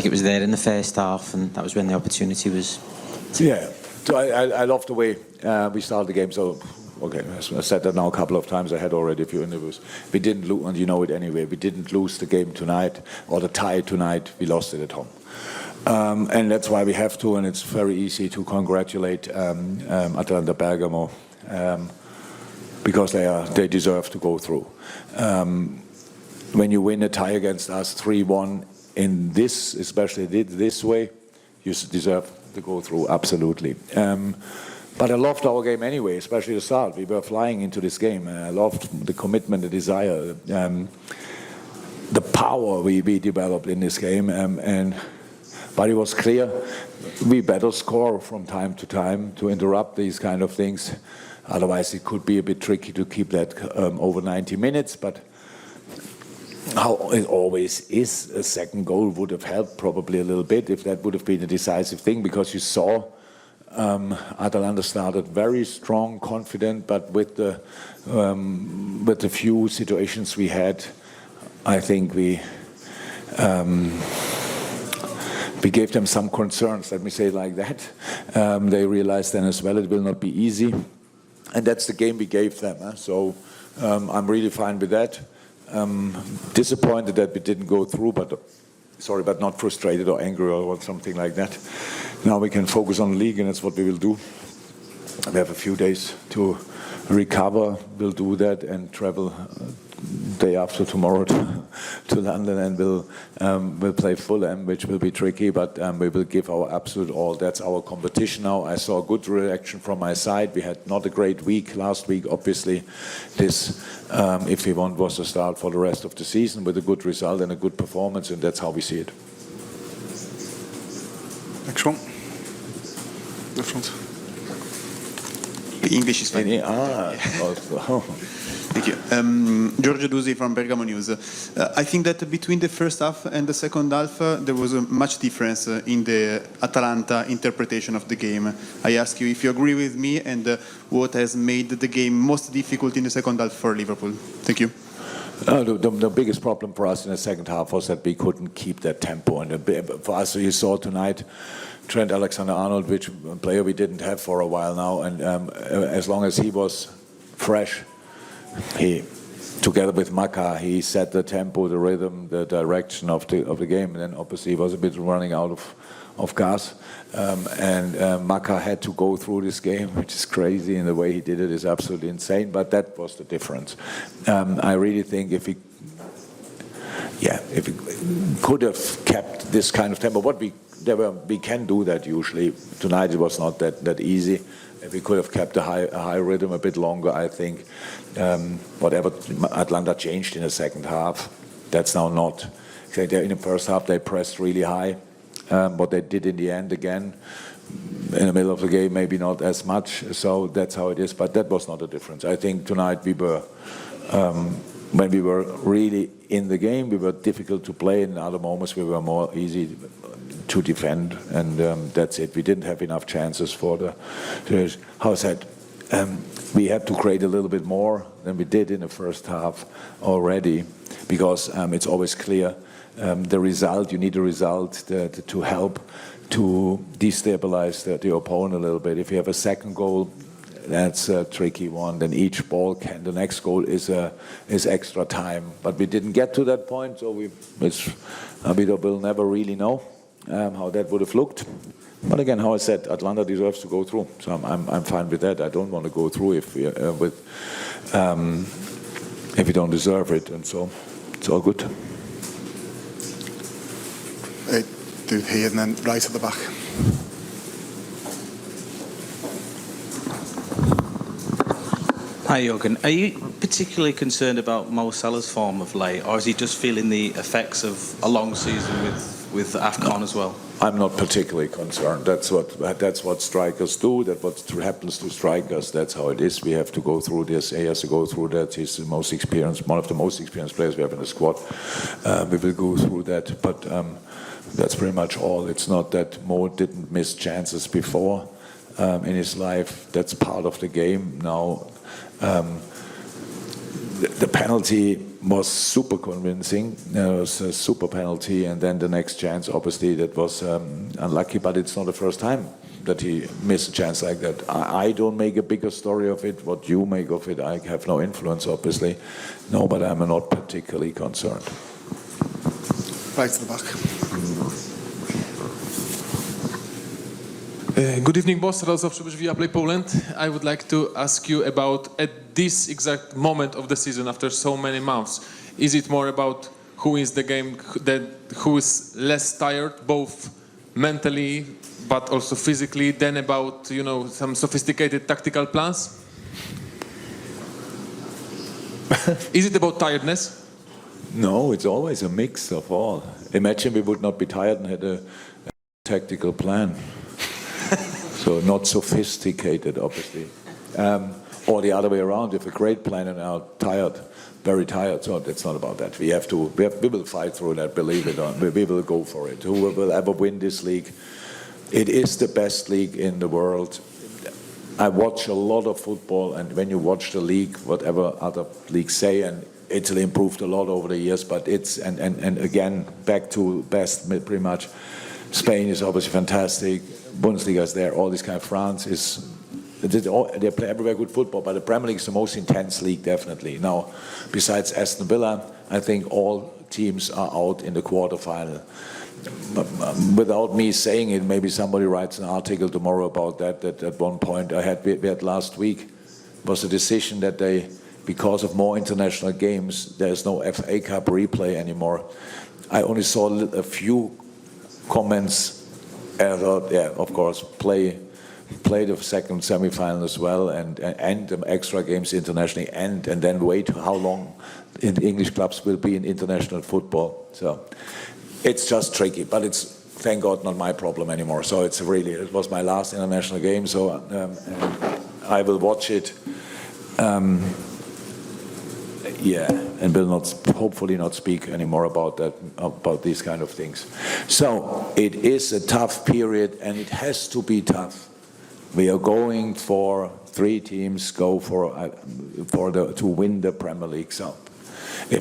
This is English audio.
It was there in the first half, and that was when the opportunity was. Yeah, so I love the way we started the game. So, okay, I said that now a couple of times. I had already a few interviews. We didn't lose, and you know it anyway. We didn't lose the game tonight or the tie tonight. We lost it at home, and that's why we have to. And it's very easy to congratulate Atalanta Bergamo because they deserve to go through. When you win a tie against us 3-1 in this, especially this way, you deserve to go through, absolutely. But I loved our game anyway, especially the start. We were flying into this game. I loved the commitment, the desire, the power we developed in this game. But it was clear we better score from time to time to interrupt these kind of things. Otherwise, it could be a bit tricky to keep that over 90 minutes. But how it always is, a second goal would have helped probably a little bit if that would have been a decisive thing, because you saw Atalanta started very strong, confident, but with the few situations we had, I think we gave them some concerns, let me say it like that. They realized then as well it will not be easy, and that's the game we gave them. So I'm really fine with that. Disappointed that we didn't go through, but not frustrated or angry or something like that. Now we can focus on the league, and that's what we will do. We have a few days to recover. We'll do that and travel day after tomorrow to London, and we'll play Fulham, which will be tricky, but we will give our absolute all. That's our competition now. I saw a good reaction from my side. We had not a great week last week, obviously. This, if we want, was a start for the rest of the season with a good result and a good performance, and that's how we see it. Next one. The front. The English is fine. Also. Thank you. Giorgio Dusi from Bergamo News. I think that between the first half and the second half, there was a much difference in the Atalanta interpretation of the game. I ask you if you agree with me, and what has made the game most difficult in the second half for Liverpool. Thank you. The biggest problem for us in the second half was that we couldn't keep that tempo. And for us, you saw tonight, Trent Alexander-Arnold, which a player we didn't have for a while now, and as long as he was fresh, he, together with Maka, he set the tempo, the rhythm, the direction of the game, and then obviously he was a bit running out of gas, and Maka had to go through this game, which is crazy, and the way he did it is absolutely insane, but that was the difference. I really think if we could have kept this kind of tempo, we can do that usually. Tonight it was not that easy. If we could have kept a high rhythm a bit longer, I think whatever Atlanta changed in the second half, that's now not. In the first half they pressed really high. What they did in the end, again, in the middle of the game, maybe not as much. So that's how it is. But that was not a difference. I think tonight we were, when we were really in the game, we were difficult to play. In other moments we were more easy to defend, and that's it. We didn't have enough chances for how I said, we had to create a little bit more than we did in the first half already, because it's always clear the result, you need a result to help to destabilize the opponent a little bit. If you have a second goal, that's a tricky one. Then each ball the next goal is extra time. But we didn't get to that point, so we will never really know how that would have looked. But again, how I said, Atlanta deserves to go through, so I'm fine with that. I don't want to go through if we don't deserve it, and so it's all good. Dude here and then right at the back. Hi Jurgen, are you particularly concerned about Mo Salah's form of late, or is he just feeling the effects of a long season with AFCON as well? I'm not particularly concerned. That's what strikers do. That's what happens to strikers. That's how it is. We have to go through this. He has to go through that. He's the most experienced, one of the most experienced players we have in the squad. We will go through that, but that's pretty much all. It's not that Mo didn't miss chances before in his life. That's part of the game now. The penalty was super convincing. It was a super penalty, and then the next chance, obviously, that was unlucky, but it's not the first time that he missed a chance like that. I don't make a bigger story of it. What you make of it, I have no influence, obviously. No, but I'm not particularly concerned. Right to the back. Good evening, boss. Radosław Przybysz, Viaplay Poland. I would like to ask you about, at this exact moment of the season, after so many months, is it more about who wins the game, who is less tired, both mentally but also physically, than about, some sophisticated tactical plans? Is it about tiredness? No, it's always a mix of all. Imagine we would not be tired and had a tactical plan. So not sophisticated, obviously. Or the other way around, if a great plan and are tired, very tired, so it's not about that. We will fight through that, believe it or not. We will go for it. Who will ever win this league? It is the best league in the world. I watch a lot of football, and when you watch the league, whatever other leagues say, and Italy improved a lot over the years, but it's, and again, back to best pretty much. Spain is obviously fantastic. Bundesliga is there. All this kind of France is. They play everywhere good football, but the Premier League is the most intense league, definitely. Now, besides Aston Villa, I think all teams are out in the quarterfinal. Without me saying it, maybe somebody writes an article tomorrow about that. That at one point we had last week was a decision that they, because of more international games, there's no FA Cup replay anymore. I only saw a few comments. I thought, yeah, of course, play the second semi-final as well, and the extra games internationally, and then wait how long in the English clubs will be in international football. So it's just tricky, but it's, thank God, not my problem anymore. So it was my last international game, so I will watch it. And will hopefully not speak anymore about these kind of things. So it is a tough period, and it has to be tough. We are going for 3 teams to win the Premier League. So